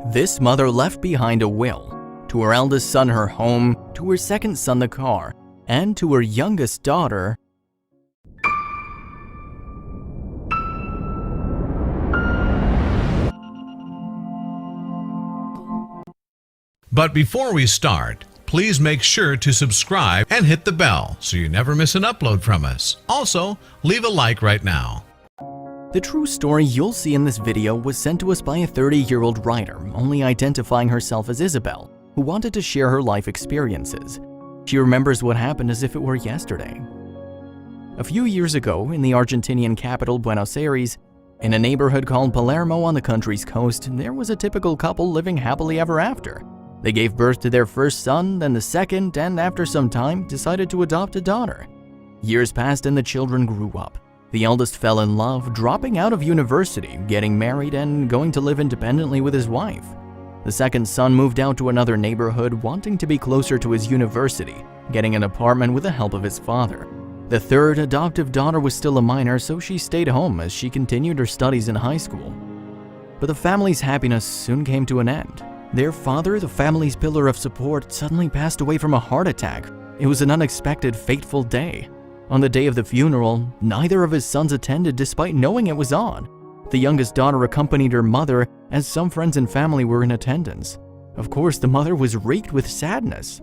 This mother left behind a will. To her eldest son her home, to her second son the car, and to her youngest daughter. But before we start, please make sure to subscribe and hit the bell so you never miss an upload from us. Also, leave a like right now. The true story you'll see in this video was sent to us by a 30-year-old writer, only identifying herself as Isabel, who wanted to share her life experiences. She remembers what happened as if it were yesterday. A few years ago, in the Argentinian capital Buenos Aires, in a neighborhood called Palermo on the country's coast, there was a typical couple living happily ever after. They gave birth to their first son, then the second, and after some time, decided to adopt a daughter. Years passed and the children grew up. The eldest fell in love, dropping out of university, getting married, and going to live independently with his wife. The second son moved out to another neighborhood, wanting to be closer to his university, getting an apartment with the help of his father. The third adoptive daughter was still a minor, so she stayed home as she continued her studies in high school. But the family's happiness soon came to an end. Their father, the family's pillar of support, suddenly passed away from a heart attack. It was an unexpected, fateful day. On the day of the funeral, neither of his sons attended despite knowing it was on. The youngest daughter accompanied her mother, as some friends and family were in attendance. Of course, the mother was reeked with sadness.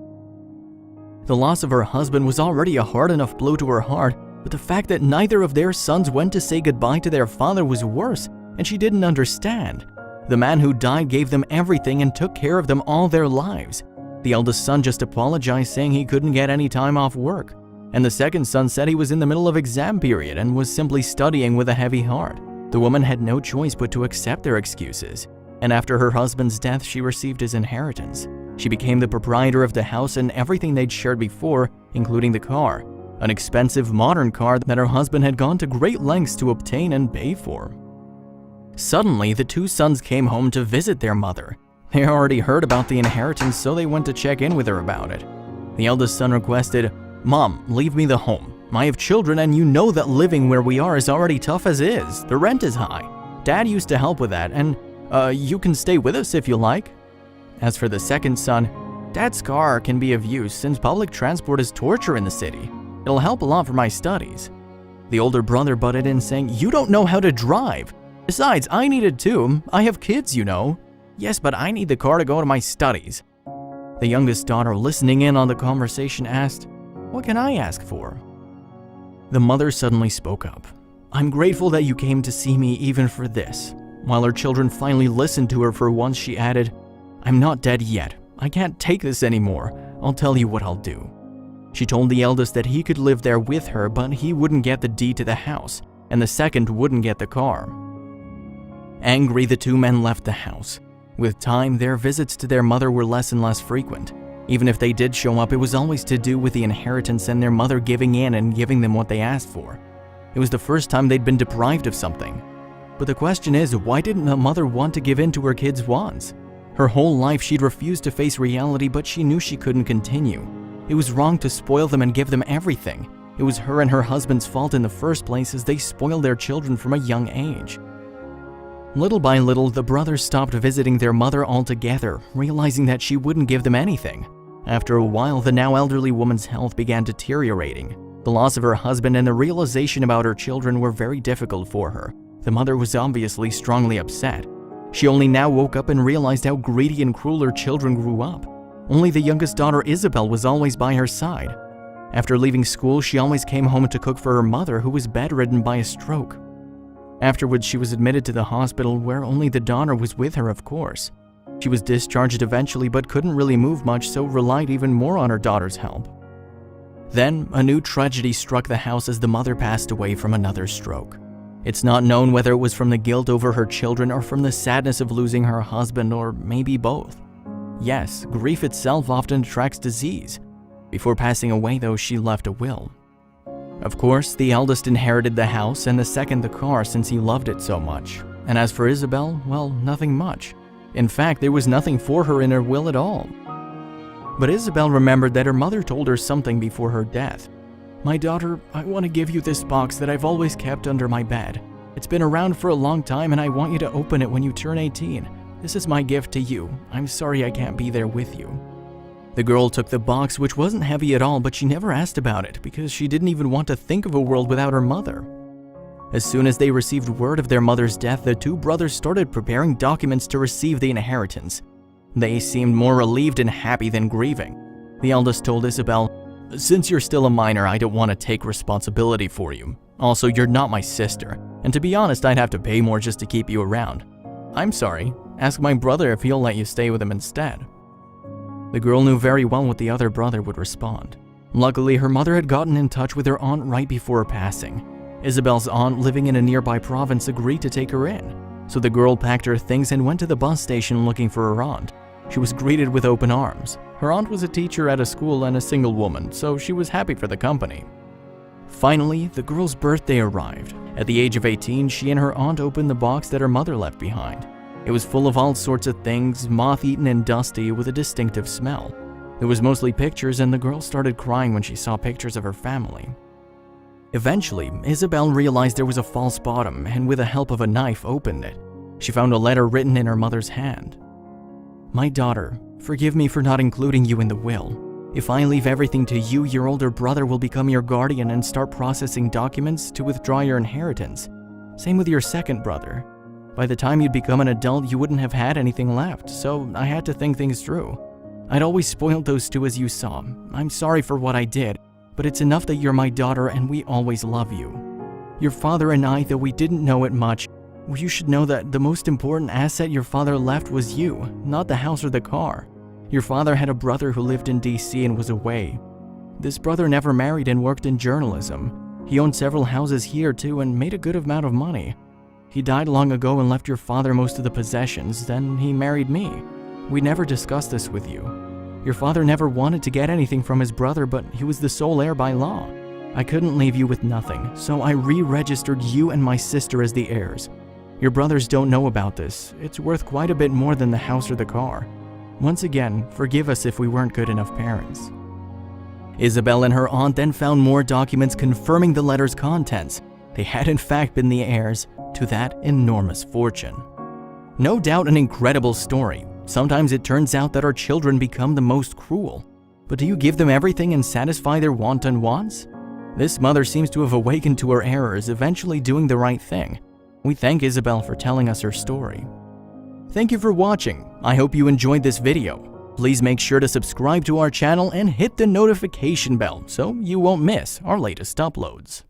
The loss of her husband was already a hard enough blow to her heart, but the fact that neither of their sons went to say goodbye to their father was worse, and she didn't understand. The man who died gave them everything and took care of them all their lives. The eldest son just apologized, saying he couldn't get any time off work. And the second son said he was in the middle of exam period and was simply studying with a heavy heart. The woman had no choice but to accept their excuses. And after her husband's death, she received his inheritance. She became the proprietor of the house and everything they'd shared before, including the car, an expensive modern car that her husband had gone to great lengths to obtain and pay for. Suddenly, the two sons came home to visit their mother. They already heard about the inheritance, so they went to check in with her about it. The eldest son requested, "Mom, leave me the home. I have children and you know that living where we are is already tough as is. The rent is high. Dad used to help with that and, you can stay with us if you like." As for the second son, "Dad's car can be of use since public transport is torture in the city. It'll help a lot for my studies." The older brother butted in saying, "You don't know how to drive. Besides, I need it too. I have kids, you know." "Yes, but I need the car to go to my studies." The youngest daughter, listening in on the conversation, asked, "What can I ask for?" The mother suddenly spoke up. "I'm grateful that you came to see me even for this." While her children finally listened to her for once, she added, "I'm not dead yet. I can't take this anymore. I'll tell you what I'll do." She told the eldest that he could live there with her, but he wouldn't get the deed to the house, and the second wouldn't get the car. Angry, the two men left the house. With time, their visits to their mother were less and less frequent. Even if they did show up, it was always to do with the inheritance and their mother giving in and giving them what they asked for. It was the first time they'd been deprived of something. But the question is, why didn't the mother want to give in to her kids' wants? Her whole life she'd refused to face reality, but she knew she couldn't continue. It was wrong to spoil them and give them everything. It was her and her husband's fault in the first place, as they spoiled their children from a young age. Little by little, the brothers stopped visiting their mother altogether, realizing that she wouldn't give them anything. After a while, the now elderly woman's health began deteriorating. The loss of her husband and the realization about her children were very difficult for her. The mother was obviously strongly upset. She only now woke up and realized how greedy and cruel her children grew up. Only the youngest daughter, Isabel, was always by her side. After leaving school, she always came home to cook for her mother, who was bedridden by a stroke. Afterwards, she was admitted to the hospital, where only the daughter was with her, of course. She was discharged eventually, but couldn't really move much, so relied even more on her daughter's help. Then, a new tragedy struck the house as the mother passed away from another stroke. It's not known whether it was from the guilt over her children or from the sadness of losing her husband, or maybe both. Yes, grief itself often attracts disease. Before passing away, though, she left a will. Of course, the eldest inherited the house and the second the car, since he loved it so much. And as for Isabel, well, nothing much. In fact, there was nothing for her in her will at all. But Isabel remembered that her mother told her something before her death. "My daughter, I want to give you this box that I've always kept under my bed. It's been around for a long time and I want you to open it when you turn 18. This is my gift to you. I'm sorry I can't be there with you." The girl took the box, which wasn't heavy at all, but she never asked about it because she didn't even want to think of a world without her mother. As soon as they received word of their mother's death, the two brothers started preparing documents to receive the inheritance. They seemed more relieved and happy than grieving. The eldest told Isabel, "Since you're still a minor, I don't want to take responsibility for you. Also, you're not my sister, and to be honest, I'd have to pay more just to keep you around. I'm sorry. Ask my brother if he'll let you stay with him instead." The girl knew very well what the other brother would respond. Luckily, her mother had gotten in touch with her aunt right before her passing. Isabel's aunt, living in a nearby province, agreed to take her in. So the girl packed her things and went to the bus station looking for her aunt. She was greeted with open arms. Her aunt was a teacher at a school and a single woman, so she was happy for the company. Finally, the girl's birthday arrived. At the age of 18, she and her aunt opened the box that her mother left behind. It was full of all sorts of things, moth-eaten and dusty, with a distinctive smell. It was mostly pictures, and the girl started crying when she saw pictures of her family. Eventually, Isabel realized there was a false bottom and with the help of a knife opened it. She found a letter written in her mother's hand. "My daughter, forgive me for not including you in the will. If I leave everything to you, your older brother will become your guardian and start processing documents to withdraw your inheritance. Same with your second brother. By the time you'd become an adult, you wouldn't have had anything left, so I had to think things through. I'd always spoiled those two as you saw. I'm sorry for what I did, but it's enough that you're my daughter and we always love you. Your father and I, though we didn't know it much, you should know that the most important asset your father left was you, not the house or the car. Your father had a brother who lived in DC and was away. This brother never married and worked in journalism. He owned several houses here too and made a good amount of money. He died long ago and left your father most of the possessions, then he married me. We never discussed this with you. Your father never wanted to get anything from his brother, but he was the sole heir by law. I couldn't leave you with nothing, so I re-registered you and my sister as the heirs. Your brothers don't know about this. It's worth quite a bit more than the house or the car. Once again, forgive us if we weren't good enough parents." Isabel and her aunt then found more documents confirming the letter's contents. They had in fact been the heirs to that enormous fortune. No doubt an incredible story. Sometimes it turns out that our children become the most cruel. But do you give them everything and satisfy their wanton wants? This mother seems to have awakened to her errors, eventually doing the right thing. We thank Isabel for telling us her story. Thank you for watching. I hope you enjoyed this video. Please make sure to subscribe to our channel and hit the notification bell so you won't miss our latest uploads.